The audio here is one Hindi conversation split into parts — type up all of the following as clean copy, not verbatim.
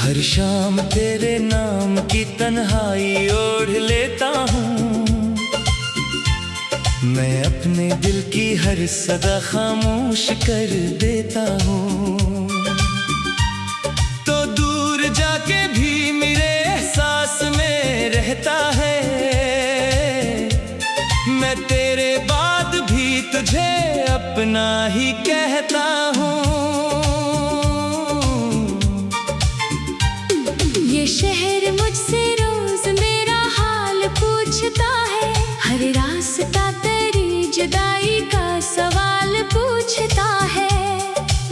हर शाम तेरे नाम की तन्हाई ओढ़ लेता हूँ। मैं अपने दिल की हर सदा खामोश कर देता हूँ। तो दूर जाके भी मेरे एहसास में रहता है। मैं तेरे बाद भी तुझे अपना ही कहता हूँ। ये शहर मुझसे रोज मेरा हाल पूछता है। हर रास्ता तेरी जुदाई का सवाल पूछता है।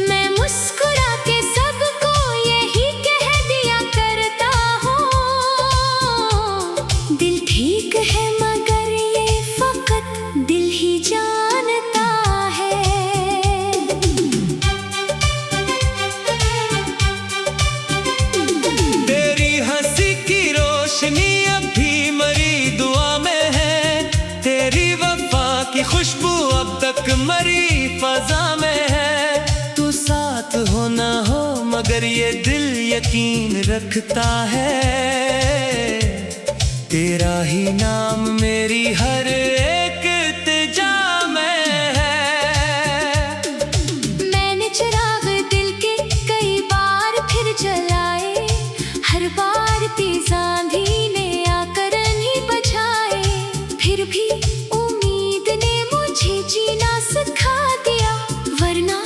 मैं मुस्कुरा के सबको यही कह दिया करता हूँ, दिल ठीक है मगर ये फकत दिल ही जानता है। तेरी हंसी की रोशनी अभी मरी दुआ में है। तेरी वफा की खुशबू अब तक मरी फजा में है। तू साथ हो ना हो मगर ये दिल यकीन रखता है। तेरा ही नाम मेरी हर एक इल्तिजा में है। मैंने चिराग दिल के कई बार फिर जलाए। हर बार तेज आंधी ने आकर नहीं बचाए। फिर भी उम्मीद ने मुझे जीना सिखा दिया, वरना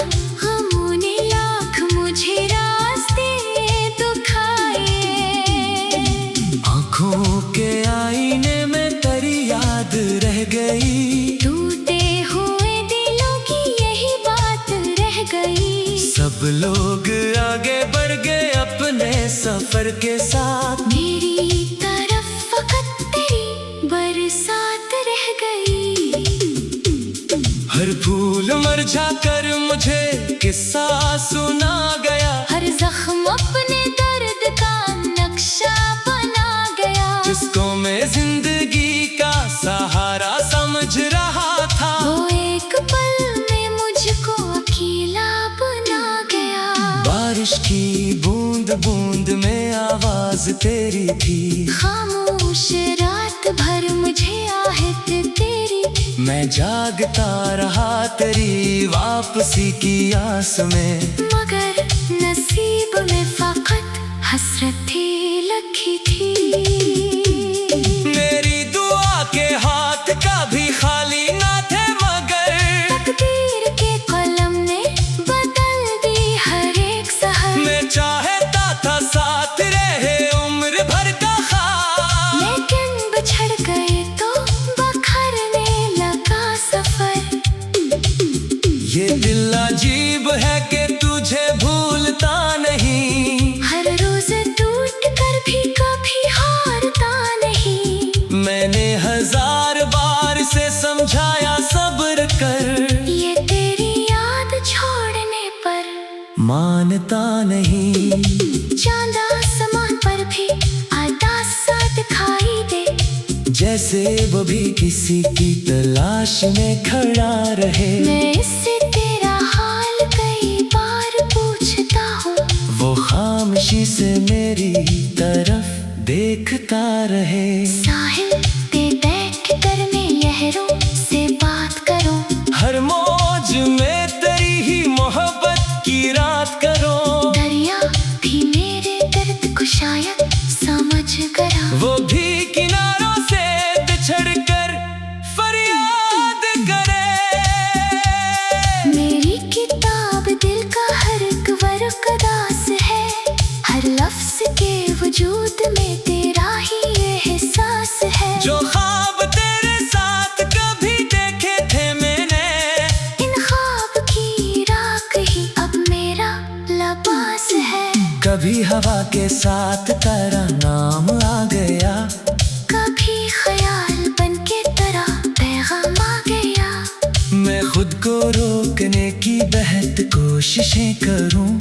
गमों ने लाख मुझे रास्ते दुखाए। आँखों के आईने में तेरी याद रह गई। टूटे हुए दिलों की यही बात रह गई। सब लोग आगे बढ़ गए अपने सफर के साथ। मेरी तरफ फकत तेरी बरसात रह गई। हर फूल मुरझा कर मुझे किस्सा सुना गया। हर जख्म अपने दर्द का नक्शा बना गया। जिसको मैं जिंदगी का सहारा समझ रहा था, वो एक पल में मुझको अकेला बना गया। बारिश की बूंद बूंद में आवाज तेरी थी। खामोश रात भर मुझे आहट तेरी। मैं जागता रहा तेरी वापसी की आस में। मगर नसीब में फकत हसरतें लिखी थी। मेरी दुआ के हाथ कभी खाली ना थे मगर तकदीर के कलम ने बदल दी हर एक सहर। मैं चाहता था साथ रहे उम्र भर का ख्वाब, लेकिन बिछड़ गए तो बखरने लगा सफर। ये दिल अजीब है कि तुझे भूलता नहीं। हर रोज टूट कर भी कभी हारता नहीं। मैंने हजार बार से समझाया सब्र कर, ये तेरी याद छोड़ने पर मानता नहीं। चांद आसमान पर भी आधा सा दिखाई दे। जैसे वो भी किसी की तलाश में खड़ा रहे। मैं इससे तेरा हाल कई बार पूछता हूँ, वो खामोशी से मेरी तरफ देखता रहे। साहिल पे बैठ कर मैं लहरों से बात करूँ। हर मौज में तेरी ही मोहब्बत की रात करो। दरिया भी मेरे दर्द को शायद समझ गया। वो भी किनारों से बिछड़ कर फरियाद करे। मेरी किताब दिल का हर एक वर्क दास है। हर लफ्ज के वजूद में तेरा ही एहसास है। जो ख्वाब तेरे साथ कभी देखे थे मैंने, इन ख्वाब की राख ही अब मेरा लिबास है। कभी हवा के साथ तेरा नाम आ गया। कभी ख्याल बन के तेरा पैगाम आ गया। मैं खुद को रोकने की बेहद कोशिशें करूं,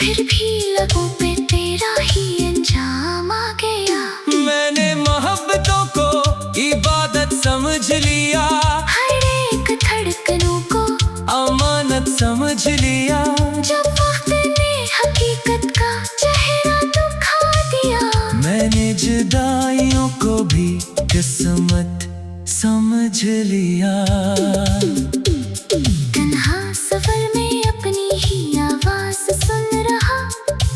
फिर भी लबों पे तेरा ही अंजाम आ गया। मैंने मोहब्बतों को इबादत समझ लिया। हर एक धड़कनों को अमानत समझ लिया। जब वक्त ने हकीकत का चेहरा दिखा किस्मत समझ लिया। तन्हा सफर में अपनी ही आवाज सुन रहा,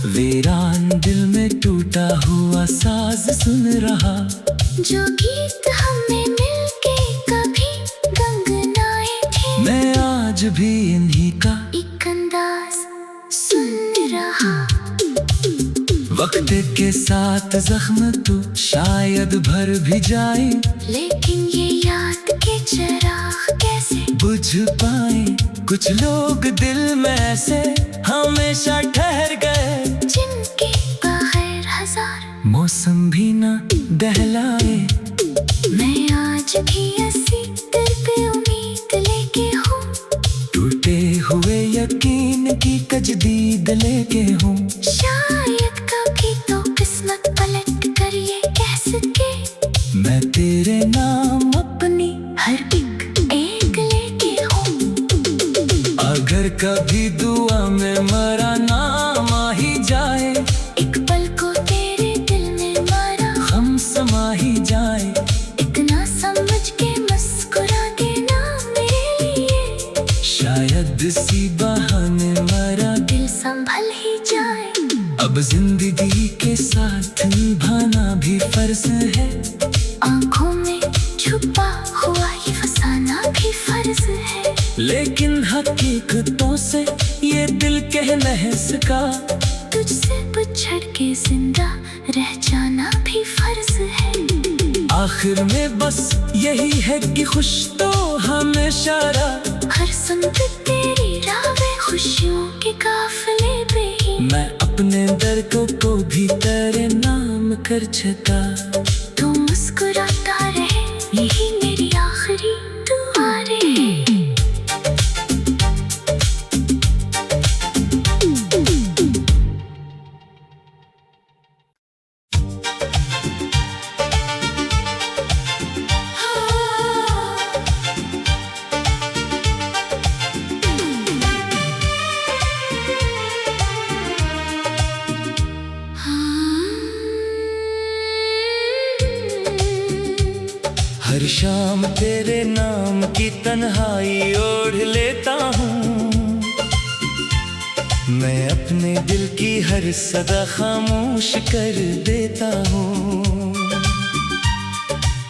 वीरान दिल में टूटा हुआ साज सुन रहा। जो गीत हमने मिलके कभी गंगनाए थे, मैं आज भी इन्हीं का एक अंदाज सुन रहा। वक्त के साथ जख्म तो शायद भर भी जाए, लेकिन ये याद के चिराग कैसे बुझ पाए। कुछ लोग दिल में ऐसे हमेशा ठहर गए, जिनके बगैर हजार मौसम भी ना दहलाए। मैं आज भी ऐसी दिल पे उम्मीद लेके हूँ, टूटे हुए यकीन की तजदीद लेके हूँ। शायद कभी तो किस्मत पलट कर ये कह सके, मैं तेरे नाम अपनी हर एक लेके हूँ। अगर कभी दुआ में मरा नाम आ ही जाए, एक पल को तेरे दिल में मारा हम समा ही जाए। इतना समझ के मुस्कुरा देना मेरे लिए, शायद इसी बहाने मरा दिल संभल ही जाए। अब जिंदगी के साथ निभाना भी फर्ज है, आंखों में छुपा हुआ ये फसाना भी फर्ज है। लेकिन हकीकतों से ये दिल कह नहीं सका। तुझसे बिछड़ के जिंदा रह जाना भी फर्ज है। आखिर में बस यही है कि खुश तो हमेशा रहा। हर संग तेरी रावें खुशियों के काफिले पे ही, मैं अपने दर्द को भी तेरे नाम कर छता। तू मुस्कुराता रहे, यही मेरी आखिरी दुआ रहे। हर शाम तेरे नाम की तन्हाई ओढ़ लेता हूँ, मैं अपने दिल की हर सदा खामोश कर देता हूँ।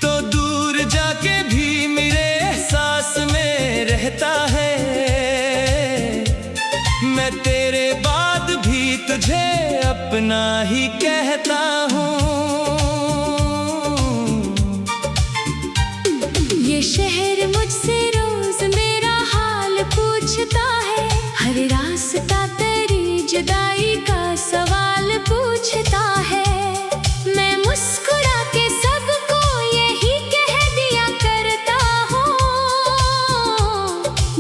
तो दूर जाके भी मेरे एहसास में रहता है, मैं तेरे बाद भी तुझे अपना ही कहता हूँ। ये शहर मुझसे रोज मेरा हाल पूछता है, हर रास्ता तेरी जुदाई का सवाल पूछता है। मैं मुस्कुरा के सबको यही कह दिया करता हूँ,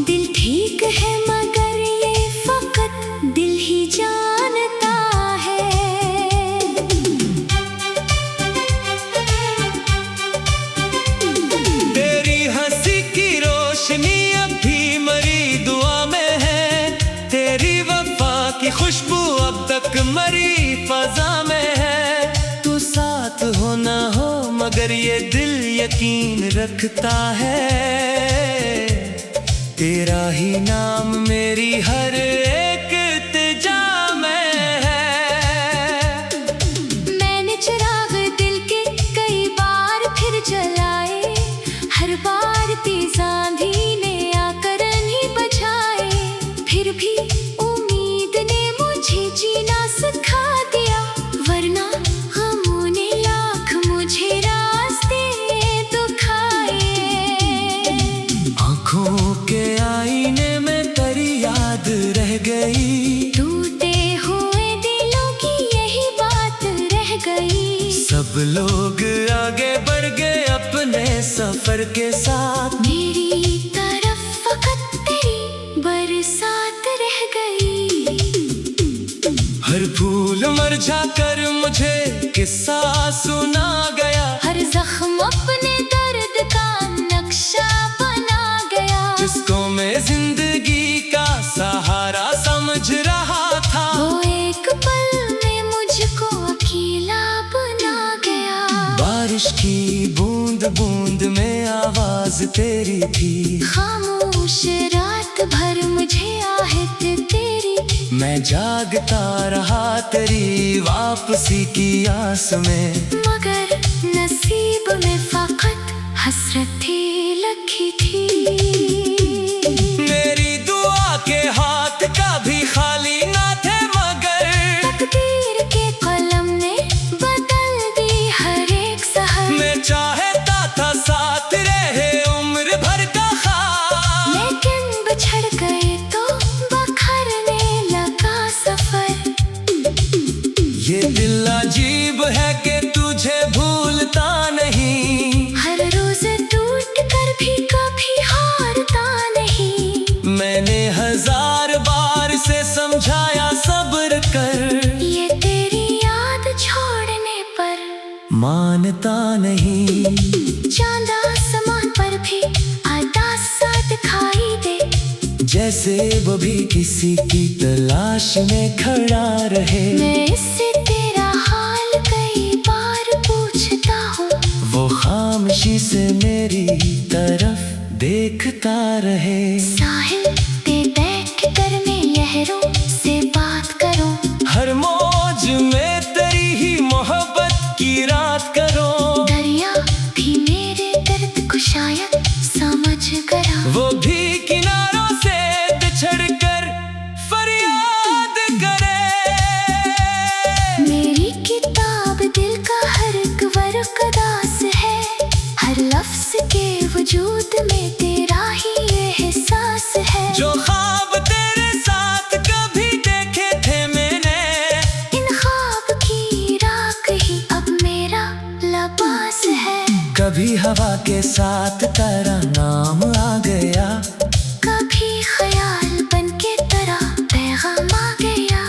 दिल ठीक है मगर ये फकत दिल ही जानता है। तेरी हंसी की रोशनी अब भी मरी दुआ में है, तेरी वफा की खुशबू अब तक मरी फजा में है। तू साथ हो ना हो मगर ये दिल यकीन रखता है, तेरा ही नाम मेरी हर एक इल्तिजा में है। मैंने चिराग दिल के कई बार फिर जलाए, हर बार तेज आंधी ने आकर नहीं बचाए। फिर भी उम्मीद ने मुझे जीना सिखा दिया, वरना गमों ने लाख मुझे रास्ते दुखाए। आँखों के आईने में तेरी याद रह गई, टूटे हुए दिलों की यही बात रह गई। सब लोग आगे बढ़ गए अपने सफर के साथ, मेरी तरफ फकत तेरी बरसात रह गई। हर फूल मुरझा कर मुझे किस्सा सुना गया, हर जख्म अपने दर्द का नक्शा बना गया। जिसको मैं जिंदगी का सहारा समझ रहा था, वो एक पल में मुझको अकेला बना गया। बारिश की बूंद बूंद में आवाज तेरी थी। खामोश रात भर मुझे आहट तेरी, मैं जागता रहा तेरी वापसी की आस में। मगर नसीब में फकत हसरतें लिखी थी। मेरी दुआ के हाथ कभी खाली ना थे, मगर तकदीर के कलम ने बदल दी हर एक सहर। मैं चाहता था साथ रहे उम्र भर का ख्वाब, लेकिन बिछड़ गए तो बखरने लगा सफर। ये दिल अजीब है कि तुझे भूलता नहीं, हर रोज टूट कर भी कभी हारता नहीं। मैंने हजार बार से समझाया सब्र कर, ये तेरी याद छोड़ने पर मानता नहीं। चांद आसमान पर भी आधा सा दिखाई दे, जैसे वो भी किसी की तलाश में खड़ा रहे। मैं इससे तेरा हाल कई बार पूछता हूँ, वो खामोशी से मेरी तरफ देखता रहे। साहिल पे बैठ कर मैं लहरों से बात करूं, हर मौज में तेरी ही मोहब्बत की रात करो। दरिया भी मेरे दर्द को शायद समझ गया, वो भी किनारों से बिछड़ कर फरियाद करे। मेरी किताब दिल का हर एक वर्क दास है, हर लफ्ज के वजूद में तेरा ही एहसास है। जो ख्वाब तेरे साथ कभी देखे थे मैंने, इन ख्वाब की राख ही अब मेरा लिबास है। कभी हवा के साथ तेरा नाम आ गया, कभी ख्याल बन के तेरा पैगाम आ गया।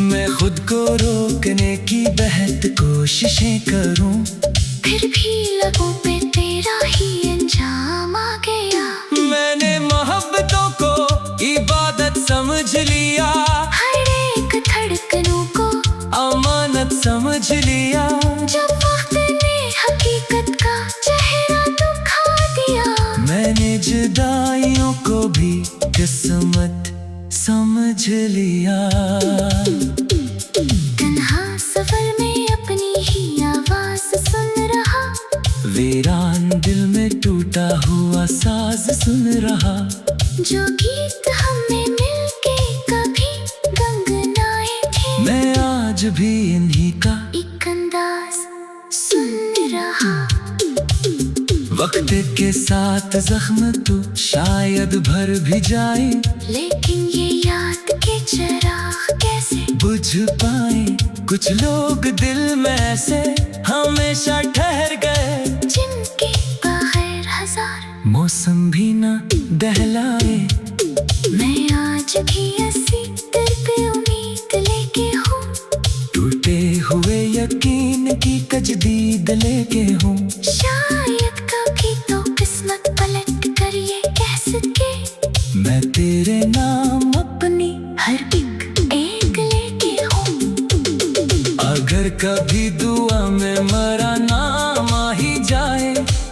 मैं खुद को रोकने की बेहद कोशिशें करूं, फिर भी लबों पे तेरा ही अंजाम आ गया। मैंने मोहब्बतों को इबादत समझ लिया, हर एक धड़कनों को अमानत समझ लिया। जब वक्त ने हकीकत का चेहरा दिखा दिया, मैंने जुदाइयों को भी किस्मत समझ लिया। तन्हा सफर में अपनी ही आवाज सुन रहा, वीरान दिल में टूटा हुआ साज सुन रहा। जो गीत हमें मिलके कभी गंगनाए थे, मैं आज भी इन्हीं का एक अंदाज सुन रहा। वक्त के साथ जख्म तो शायद भर भी जाए, लेकिन ये याद के चिराग कैसे बुझ पाए। कुछ लोग दिल में ऐसे हमेशा ठहर गए, जिनके बगैर हजार मौसम भी ना दहलाए। मैं आज भी ऐसी दिल पे उम्मीद लेके हूँ, टूटे हुए यकीन की तजदीद लेके हूँ। शायद कभी तो किस्मत पलट कर ये कह सके, मैं तेरे नाम अपनी हर एक लेके हूँ। अगर कभी दुआ में मरा नाम आ ही जाए,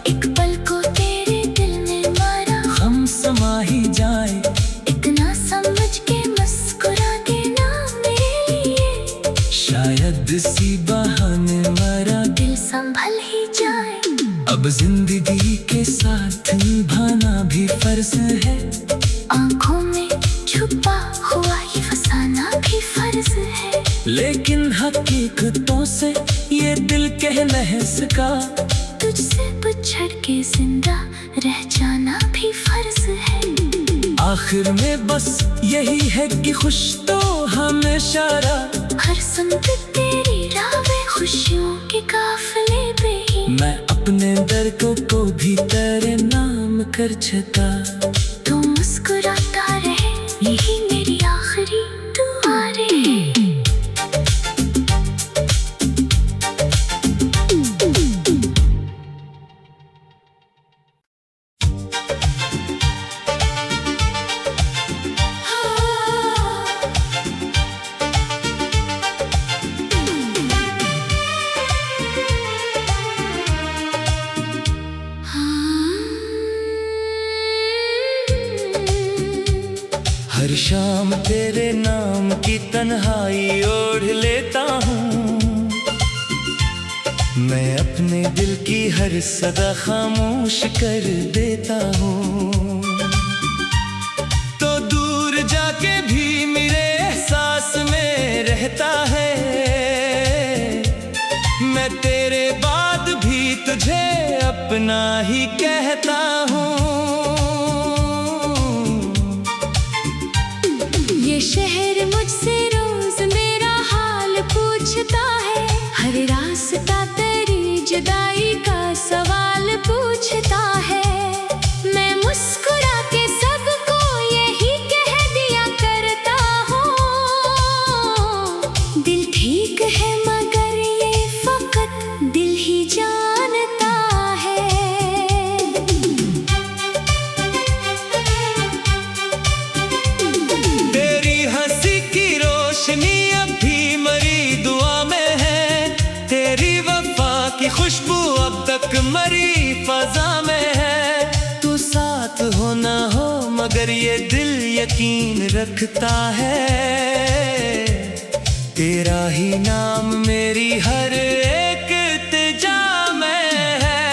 एक पल को तेरे दिल में मारा हम समा ही जाए। इतना समझ के मुस्कुरा देना मेरे लिए, शायद इसी बहाने मरा दिल संभल ही जाए। अब जिंदगी के साथ निभाना भी फर्ज है, आंखों में छुपा हुआ ये फसाना भी फर्ज है। लेकिन हकीकतों से ये दिल कह नहीं सका। तुझसे बिछड़ के जिंदा रह जाना भी फर्ज है। आखिर में बस यही है कि खुश तो हमेशा रहा। हर संत तेरी राह खुशियों के काफिले पे ही, मैं अपने दर्द को भी तेरे नाम कर छता। तू मुस्कुराता रहे, यही मेरी आखिरी दुआ रहे। तेरे नाम की तन्हाई ओढ़ लेता हूँ। मैं अपने दिल की हर सदा खामोश कर देता हूँ। तो दूर जाके भी मेरे एहसास में रहता है। मैं तेरे बाद भी तुझे अपना ही कहता हूँ। ये शहर मुझसे रोज मेरा हाल पूछता है। हर रास्ता तेरी जुदाई का सवाल पूछता है। मैं मुस्कुरा के सबको यही कह दिया करता हूँ। दिल ठीक है मगर ये फकत दिल ही जानता है। तेरी हंसी की रोशनी अब भी मरी दुआ में है। तेरी वफा की खुशबू अब तक मरी फजा में है। तू साथ हो ना हो मगर ये दिल यकीन रखता है। तेरा ही नाम मेरी हर एक इल्तिजा में है।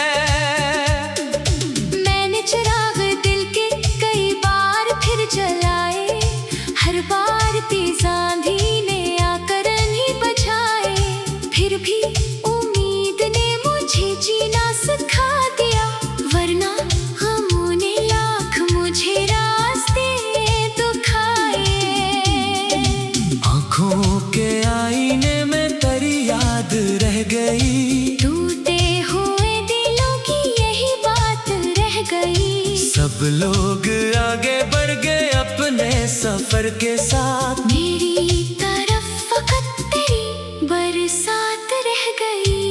मैंने चिराग दिल के कई बार फिर जलाए। हर बार तेज आंधी ने आकर नहीं बचाए। फिर भी उम्मीद ने मुझे जीना सिखा दिया। वरना गमों ने लाख मुझे रास्ते दुखाए। आँखों के आईने में तेरी याद रह गई। टूटे हुए दिलों की यही बात रह गई। सब लोग आगे बढ़ गए अपने सफर के साथ। मेरी तरफ फकत तेरी बरसात रह गई।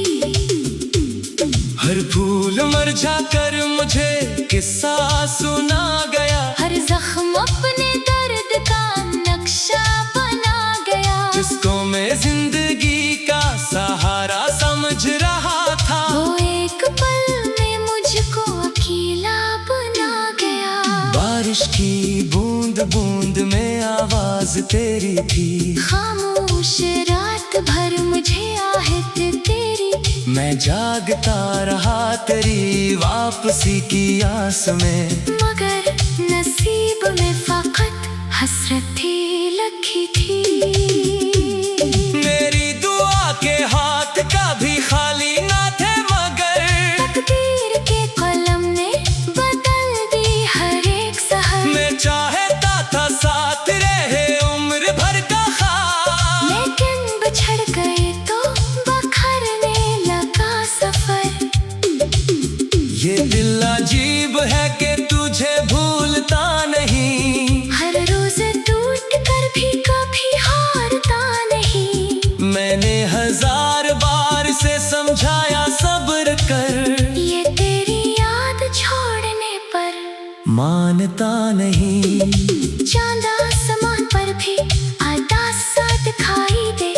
हर फूल मुरझा कर मुझे किस्सा सुना गया। हर जख्म अपने दर्द का नक्शा बना गया। जिसको मैं जिंदगी का सहारा समझ रहा था, वो एक पल में मुझको अकेला बना गया। बारिश की बूंद बूंद में आवाज तेरी थी। खामोश रात भर मुझे आहट तेरी। मैं जागता रहा तेरी वापसी की आस में। मगर नसीब में फकत हसरतें लिखी थी। मेरी दुआ के हाथ कभी खाली ना थे मगर तकदीर के कलम ने बदल दी हर एक सहर। मैं चाहता था साथ रहे उम्र भर का ख्वाब। लेकिन बिछड़ गए तो बखरने लगा सफर। ये दिल अजीब है कि तुझे भूलता नहीं। हर रोज टूट कर भी कभी हारता नहीं। मैंने हजार बार से समझाया सब्र कर। ये तेरी याद छोड़ने पर मानता नहीं। चांद आसमान पर भी आधा सा दिखाई दे।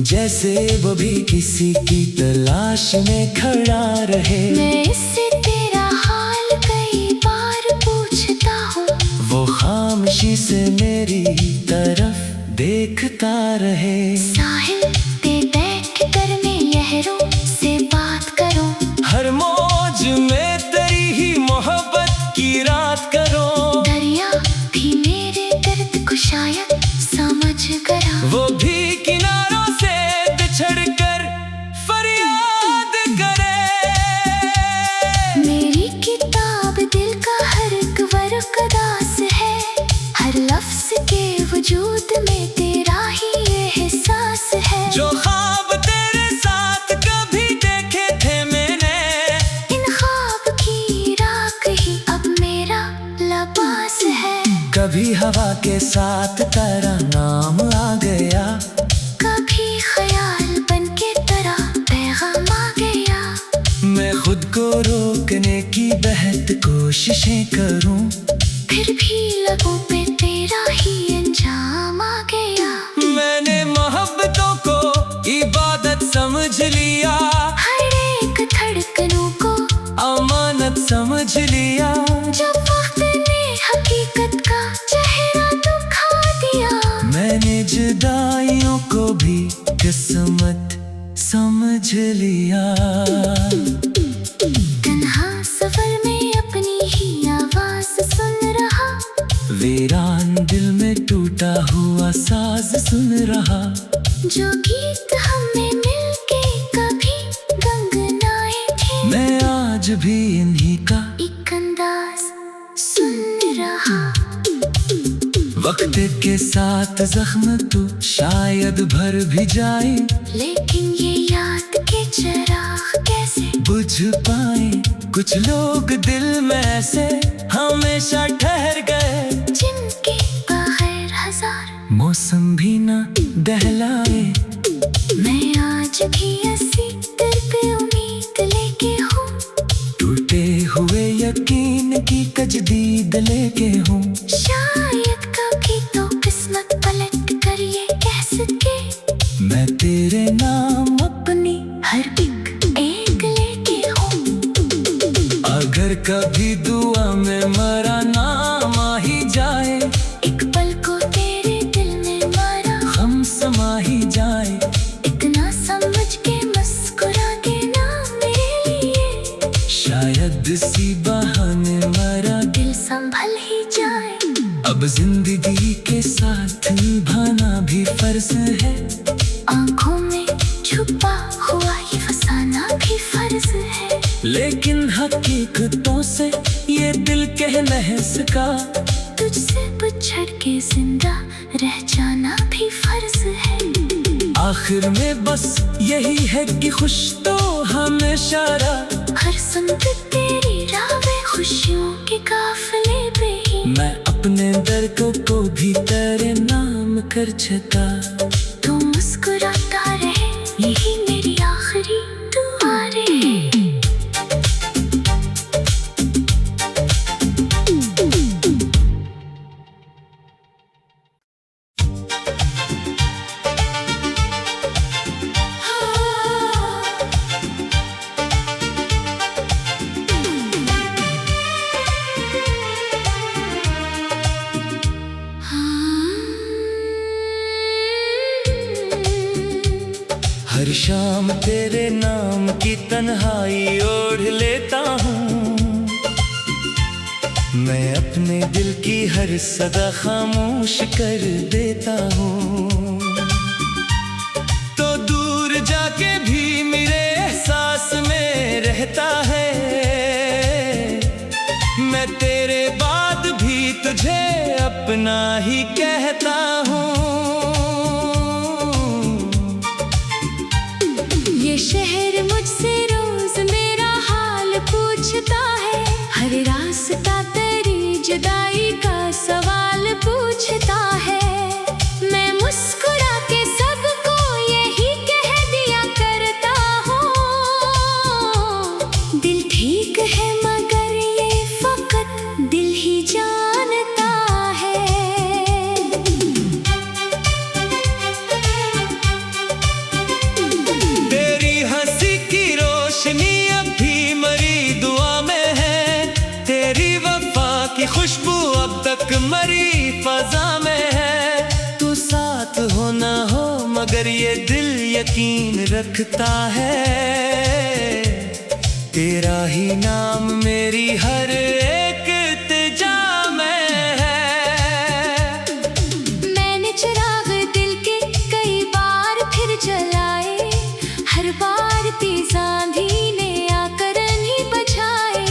जैसे वो भी किसी की तलाश में खड़ा रहे। मैं इससे तेरा हाल कई बार पूछता हूँ। वो खामोशी से मेरी तरफ देखता रहे। साहिल पे बैठ कर मैं लहरों से बात करूं। हर मौज में तेरी ही मोहब्बत की रात करो। दरिया भी मेरे दर्द को शायद समझ गया। वो भी किनारों से बिछड़ कर फरियाद करे। मेरी किताब दिल का हर एक वर्क दास है। हर लफ्ज के वजूद में तेरा ही एहसास है। जो ख्वाब तेरे साथ कभी देखे थे मैंने, इन ख्वाब की राख ही अब मेरा लिबास है। कभी हवा के साथ तेरा नाम आ गया। कभी ख्याल बन के तरह पैगाम आ गया। मैं खुद को रोकने की बेहद कोशिशें करूं। फिर भी लबों पे तेरा ही अंजाम आ गया। मैंने मोहब्बतों को इबादत समझ लिया। हर एक धड़कनों को अमानत समझ लिया। जब वक्त ने हकीकत का चेहरा दिखा दिया। जुदाइयों को भी किस्मत समझ लिया। तन्हा सफर में अपनी ही आवाज सुन रहा, वीरान दिल में टूटा हुआ साज सुन रहा। जो गीत हमें मिलके कभी गंगनाए थे, मैं आज भी इन्हीं का एक अंदाज सुन रहा। वक्त के साथ जख्म तो शायद भर भी जाए, लेकिन ये याद के चिराग कैसे बुझ पाए। कुछ लोग दिल में ऐसे हमेशा ठहर गए, जिनके बगैर हजार मौसम भी न दहलाए। मैं आज भी ऐसी दिल पे उम्मीद लेके हूँ, टूटे हुए यकीन की तजदीद लेके हूँ। शायद कभी तो किस्मत पलट कर ये कह सके, मैं तेरे नाम अपनी हर एक एक लेके हूँ। अगर कभी दुआ में मरा नाम आ ही जाए, एक पल को तेरे दिल में मारा हम समा ही जाए। इतना समझ के मुस्कुरा के ना मेरे लिए, शायद इसी बहाने मरा दिल संभल ही जाए। अब जिंदगी के साथ निभाना भी फर्ज है, आंखों में छुपा हुआ ये फसाना भी फर्ज है। लेकिन हकीकतों से ये दिल कह नहीं सका। तुझसे बिछड़ के जिंदा रह जाना भी फर्ज है। आखिर में बस यही है कि खुश तो हमेशा रहा। हर सुनते तेरी राहें खुशियों के काफिले पे ही, मैं अपने दर्द को भी तेरे नाम कर छता। तू मुस्कुराता रहे, यही मेरी आखिरी दुआ रहे। हर शाम तेरे नाम की तन्हाई ओढ़ लेता हूँ, मैं अपने दिल की हर सदा खामोश कर देता हूँ। तो दूर जाके भी मेरे एहसास में रहता है, मैं तेरे बाद भी तुझे अपना ही कहता हूँ। ये शहर मुझसे रोज मेरा हाल पूछता है, हर रास्ता तेरी जुदाई का सवाल पूछता है। मैं मुस्कुरा के सबको यही कह दिया करता हूँ, दिल ठीक है मगर ये फकत दिल ही जानता है। तेरी हंसी की रोशनी अब भी मरी दुआ में है, तेरी वफा की खुशबू अब तक मरी फजा में है। तू साथ हो ना हो मगर ये दिल यकीन रखता है, तेरा ही नाम मेरी हर एक इल्तिजा में है। मैंने चिराग दिल के कई बार फिर जलाए, हर बार तेज आंधी ने आकर नहीं बचाए।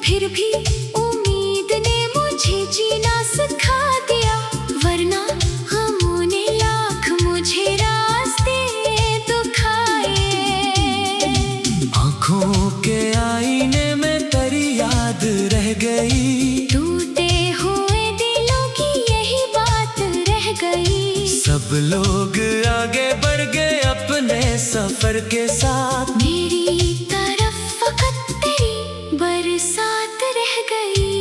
फिर भी उम्मीद ने मुझे जीना सिखा दिया, वरना गमों ने लाख मुझे रास्ते दुखाए। आँखों के आईने में तेरी याद रह गई, टूटे हुए दिलों की यही बात रह गई। सब लोग आगे बढ़ गए अपने सफर के साथ, मेरी तरफ फकत तेरी बरसात रह गई।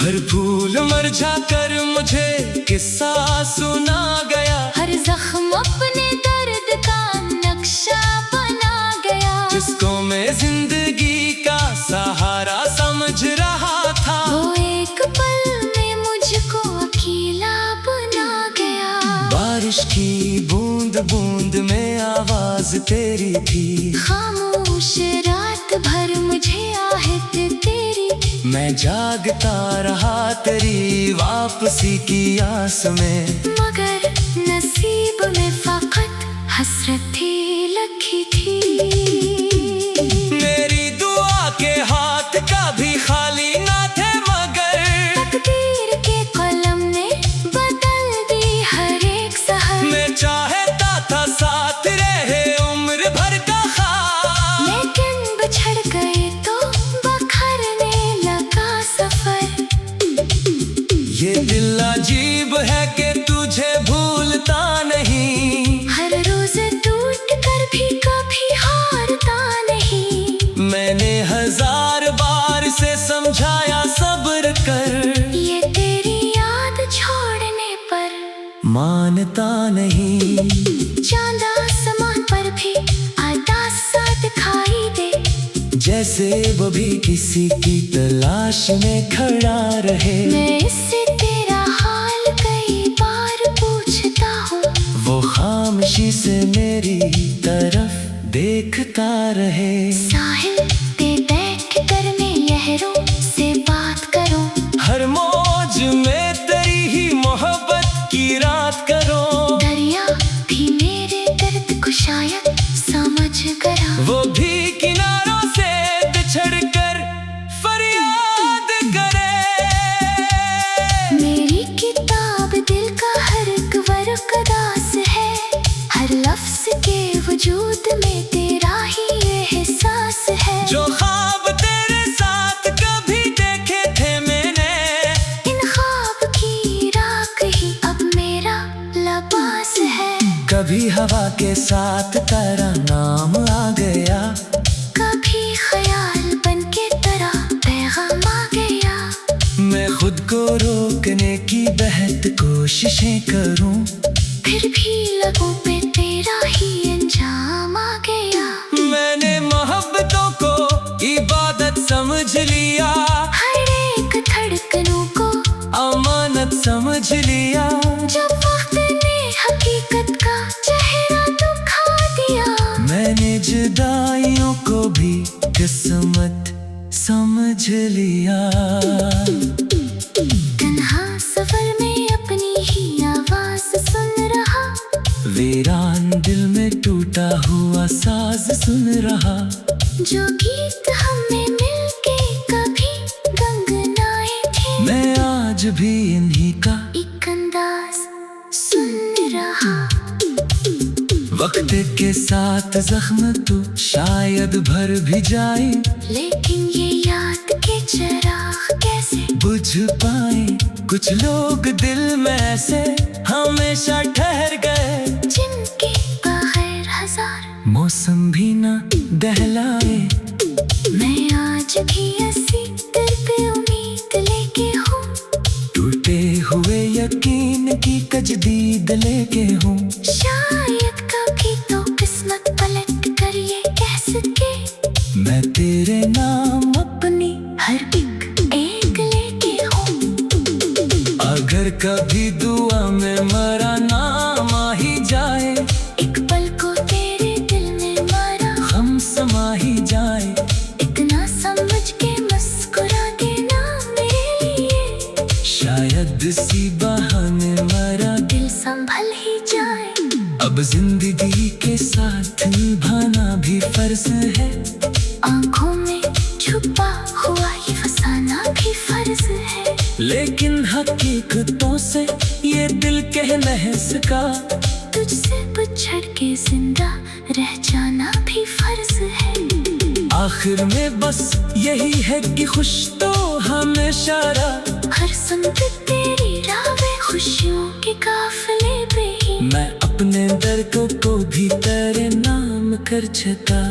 हर फूल मरझा कर मुझे किस्सा सुना गया, हर जख्म अपने दर्द का नक्शा बना गया। जिसको मैं जिंदगी का सहारा समझ रहा था, वो एक पल में मुझको अकेला बना गया। बारिश की बूंद बूंद में आवाज तेरी थी। खामोश रात भर मुझे आहट तेरी थी। मैं जागता रहा तेरी वापसी की आस में, मगर नसीब में फकत हसरतें लखी थी। मेरी दुआ के हाथ कभी खाली ना थे, मगर तकदीर के कलम ने बदल दी हर एक सहर। मैं चाहता था साथ रहे उम्र भर का ख्वाब, लेकिन बिछड़ गए तो बखरने लगा सफर। ये दिल अजीब है कि तुझे भूलता नहीं, हर रोज टूट कर भी कभी हारता नहीं। मैंने हजार बार से समझाया सब्र कर, ये तेरी याद छोड़ने पर मानता नहीं। चांद आसमान पर भी आदास सा दिखाई दे, जैसे वो भी किसी की तलाश में खड़ा रहे। मैं इससे तेरा हाल कई बार पूछता हूँ, वो खामोशी से मेरी तरफ देखता रहे। साहिल पे बैठ कर मैं लहरों से बात करूं, हर मौज में तेरी ही मोहब्बत की रात करो। दरिया भी मेरे दर्द को शायद समझ गया। वो भी किनारों से बिछड़ कर फरियाद करे। मेरी किताब दिल का हर एक वर्क उदास है, हर लफ्ज के वजूद में तेरा ही एहसास है। जो ख्वाब तेरे साथ कभी देखे थे मैंने, इन ख्वाब की राख ही अब मेरा लिबास है। कभी हवा के साथ तेरा नाम आ गया, कभी ख्याल बन के तरह पैगाम आ गया। मैं खुद को रोकने की बेहद कोशिशें करूं, फिर भी लगों पे तेरा ही अंजाम आ गया। मैंने मोहब्बतों को इबादत समझ लिया, हर एक धड़कनों को अमानत समझ लिया। जब वक्त ने हकीकत का चेहरा दिखा दिया, मैंने जुदाइयों को भी किस्मत समझ लिया। तन्हा सफर में अपनी ही आवाज सुन रहा, वीरान दिल में टूटा हुआ साज सुन रहा। जो गीत हमें मिलके कभी गंगनाए थे, मैं आज भी इन्हीं का एक अंदाज सुन रहा। वक्त के साथ जख्म तो शायद भर भी जाए, लेकिन ये याद के चिराग कैसे बुझ पाए। कुछ लोग दिल में ऐसे हमेशा ठहर गए, जिनके बगैर हजार मौसम भी न दहलाए। मैं आज भी ऐसी दिल पे उम्मीद लेके हूँ, टूटे हुए यकीन की तजदीद लेके हूँ। शायद कभी तो किस्मत पलट कर ये कह सके, मैं तेरे नाम अपनी हर एक लेके हूँ। अगर कभी दुआ में मरा नाम आ ही जाए, एक पल को तेरे दिल में मारा हम समा ही जाए। इतना समझ के मुस्कुरा देना मेरे लिए, शायद इसी बहाने मरा दिल संभल ही जाए। अब जिंदगी के साथ निभाना भी फर्ज है, आंखों में छुपा हुआ ये फसाना भी फर्ज है। लेकिन हकीकतों से ये दिल कह नहीं सका। तुझसे बिछड़ के जिंदा रह जाना भी फर्ज है। आखिर में बस यही है कि खुश तो हमेशा रहा। हर सुनते तेरी रावें खुशियों के काफिले पे ही, मैं अपने दर्द को भी तेरे नाम कर छता।